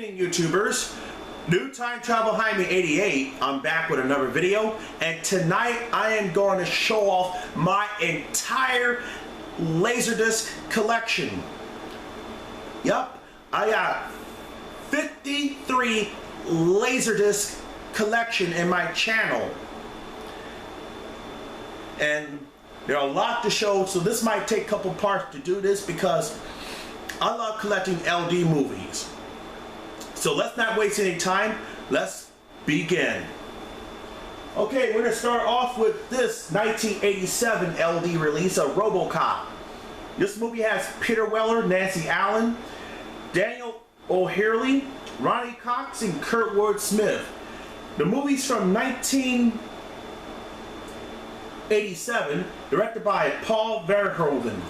evening, YouTubers. New Time Travel Jaime 88. I'm back with another video, and tonight I am going to show off my entire Laserdisc collection. Yup, I got 53 Laserdisc collection in my channel, and there are a lot to show, so this might take a couple parts to do this because I love collecting LD movies. So let's not waste any time. Let's begin. Okay, we're going to start off with this 1987 LD release of Robocop. This movie has Peter Weller, Nancy Allen, Daniel O'Hurley, Ronnie Cox, and Kurtwood Smith. The movie's from 1987, directed by Paul Verhoeven.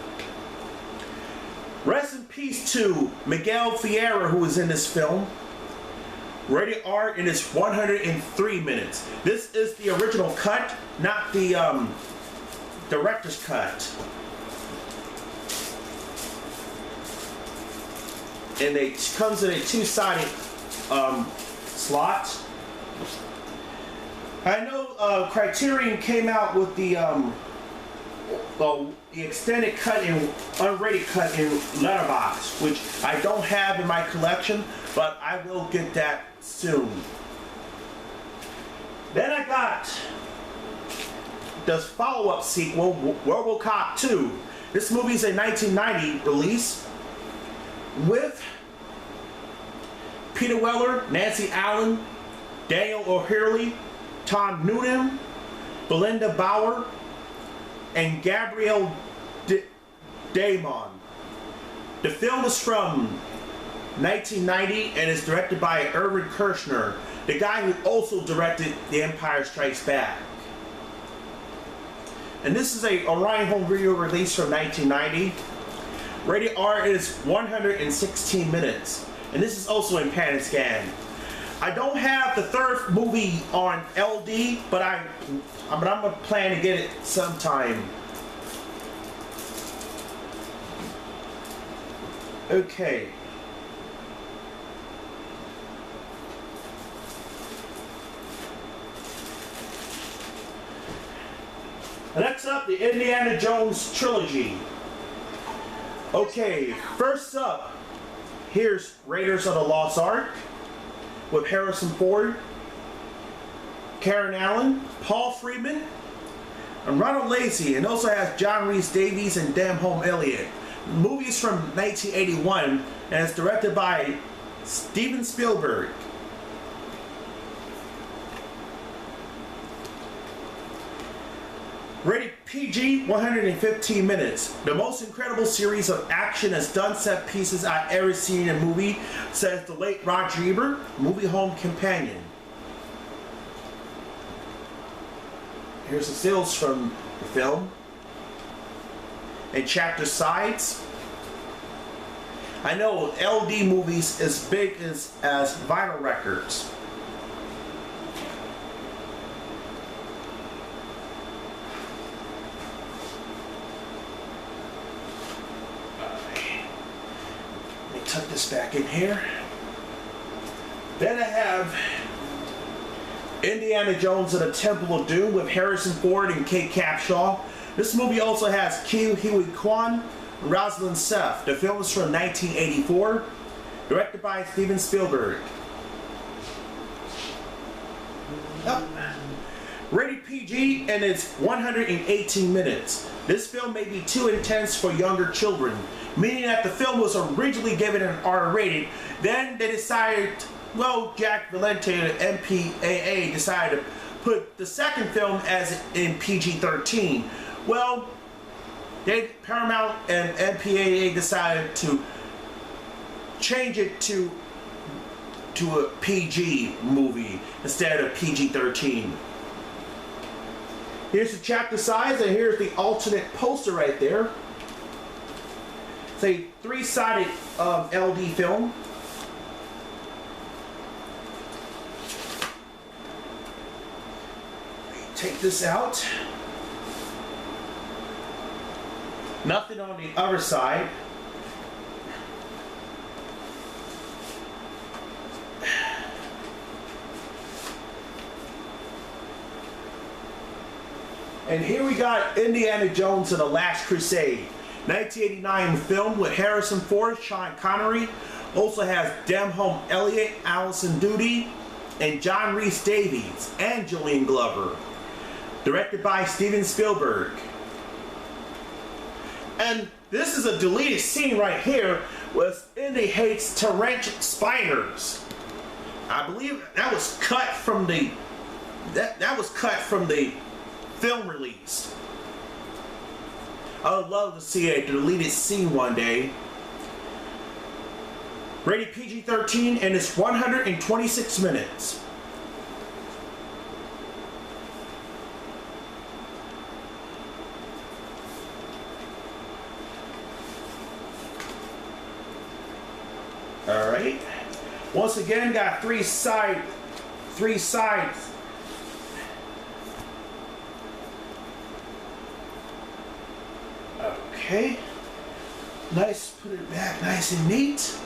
Rest in peace to Miguel Ferreira, who was in this film. Rated R, and it's 103 minutes. This is the original cut, not the director's cut. And it comes in a two-sided slot. I know Criterion came out with the extended cut and unrated cut in letterbox, which I don't have in my collection, but I will get that soon. Then I got the follow-up sequel, Robocop II. This movie is a 1990 release with Peter Weller, Nancy Allen, Daniel O'Hurley, Tom Noonan, Belinda Bauer, and Gabrielle Damon. The film is from 1990 and is directed by Irvin Kershner, the guy who also directed The Empire Strikes Back. And this is a Orion Home Video release from 1990. Rated R is 116 minutes. And this is also in pan and scan. I don't have the third movie on LD, but I'm gonna plan to get it sometime. Okay. Next up, the Indiana Jones trilogy. Okay, first up, here's Raiders of the Lost Ark with Harrison Ford, Karen Allen, Paul Freeman, and Ronald Lacey, and also has John Rhys Davies and Damholm Elliott. The movie is from 1981 and it's directed by Steven Spielberg. Rated PG, 115 minutes. The most incredible series of action and stunt set pieces I've ever seen in a movie, says the late Roger Ebert, movie home companion. Here's the stills from the film. And chapter sides. I know LD movies as big as vinyl records. Tuck this back in here. Then I have Indiana Jones and the Temple of Doom with Harrison Ford and Kate Capshaw. This movie also has Ke Huy Quan and Rosalind Seth. The film is from 1984, directed by Steven Spielberg. Yep. Rated PG, and it's 118 minutes. This film may be too intense for younger children, meaning that the film was originally given an R rated, then they decided, well, Jack Valente and MPAA decided to put the second film as in PG-13. Well, Paramount and MPAA decided to change it to a PG movie instead of PG-13. Here's the chapter size, and here's the alternate poster right there. It's a three-sided LD film. Take this out. Nothing on the other side. And here we got Indiana Jones and the Last Crusade. 1989 film with Harrison Ford, Sean Connery. Also has Demholm Elliott, Alison Doody, and John Rhys Davies, and Julian Glover. Directed by Steven Spielberg. And this is a deleted scene right here with Indy hates tarantula spiders. I believe that was cut from the that was cut from the film release. I would love to see a deleted scene one day. Rated PG-13 and it's 126 minutes. Alright. Once again, got three sides. Okay. Nice, put it back nice and neat.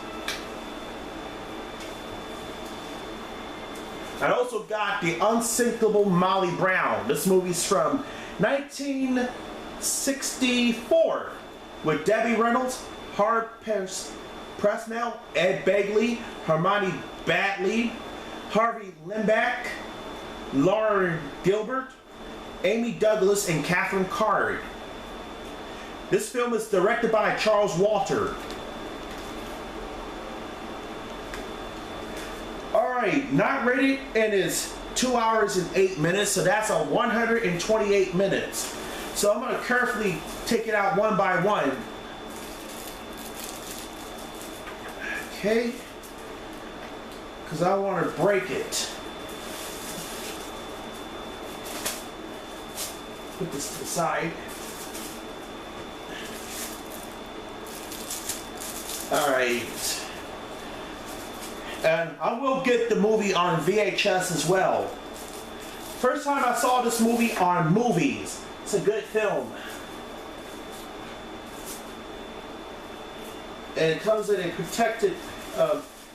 I also got the Unsinkable Molly Brown. This movie's from 1964 with Debbie Reynolds, Harve Presnell, Ed Begley, Hermione Baddeley, Harvey Limback, Lauren Gilbert, Amy Douglas, and Catherine Card. This film is directed by Charles Walter. Alright, not rated and is 2 hours and 8 minutes, so that's a 128 minutes. So I'm going to carefully take it out one by one. Okay, because I want to break it. Put this to the side. Alright. And I will get the movie on VHS as well. First time I saw this movie on movies. It's a good film. And it comes in a protected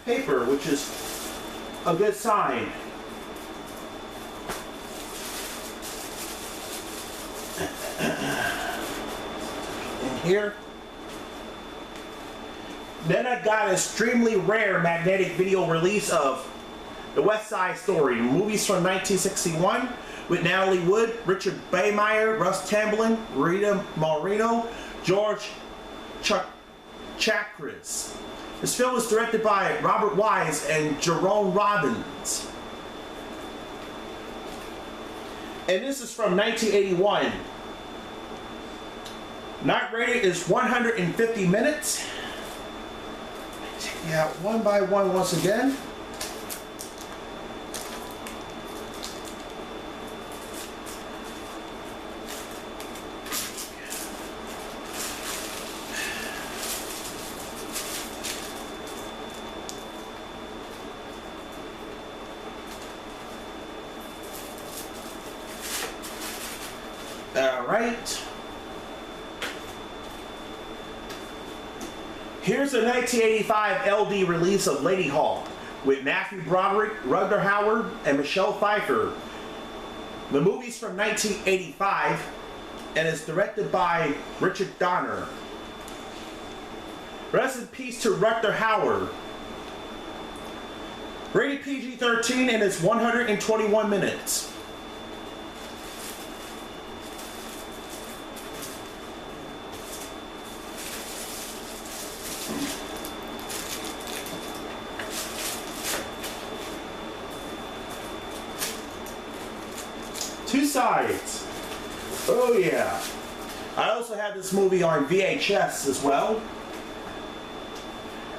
paper, which is a good sign. In here. Then I got an extremely rare magnetic video release of The West Side Story, movies from 1961 with Natalie Wood, Richard Baymeyer, Russ Tamblyn, Rita Moreno, George Chakras. This film was directed by Robert Wise and Jerome Robbins. And this is from 1981. Not rated is 150 minutes. Take it out one by one once again. Alright. Here's a 1985 LD release of Lady Hawk with Matthew Broderick, Rutger Hauer, and Michelle Pfeiffer. The movie's from 1985 and is directed by Richard Donner. Rest in peace to Rutger Hauer. Rated PG-13 and it's 121 minutes. Two sides. Oh yeah. I also have this movie on VHS as well.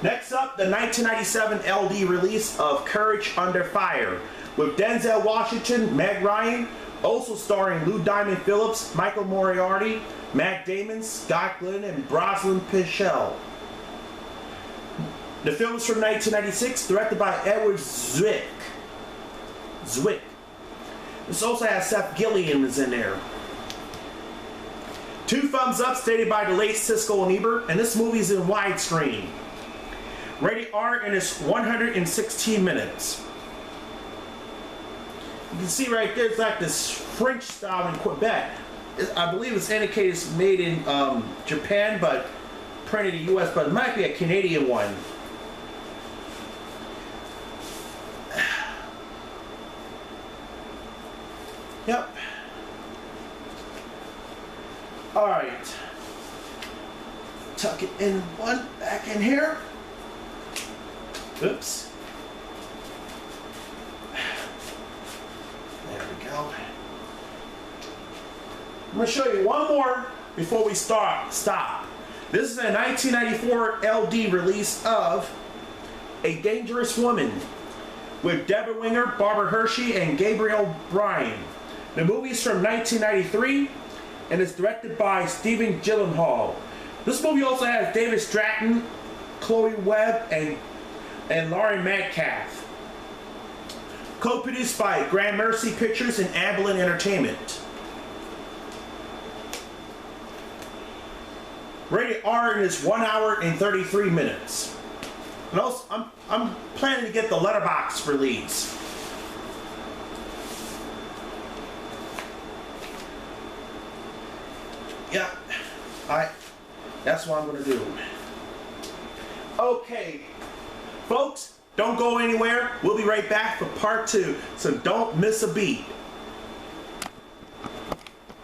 Next up, the 1997 LD release of Courage Under Fire with Denzel Washington, Meg Ryan, also starring Lou Diamond Phillips, Michael Moriarty, Matt Damon, Scott Glenn, and Brosnan Pichel. The film is from 1996, directed by Edward Zwick. This also has Seth Gilliam is in there. 2 thumbs up stated by the late Siskel and Ebert, and this movie is in widescreen. Rated R and it's 116 minutes. You can see right there, it's like this French style in Quebec. I believe it's indicated it's made in Japan, but printed in the U.S., but it might be a Canadian one. Yep. All right. Tuck it in one back in here. Oops. There we go. I'm going to show you one more before we stop. This is a 1994 LD release of A Dangerous Woman with Deborah Winger, Barbara Hershey, and Gabriel Bryan. The movie is from 1993 and is directed by Stephen Gyllenhaal. This movie also has David Stratton, Chloe Webb, and Laurie Metcalf. Co-produced by Grand Mercy Pictures and Amblin Entertainment. Rated R is 1 hour and 33 minutes. And also, I'm planning to get the letterbox release. Yeah, that's what I'm gonna do. Okay, folks, don't go anywhere. We'll be right back for part 2, so don't miss a beat.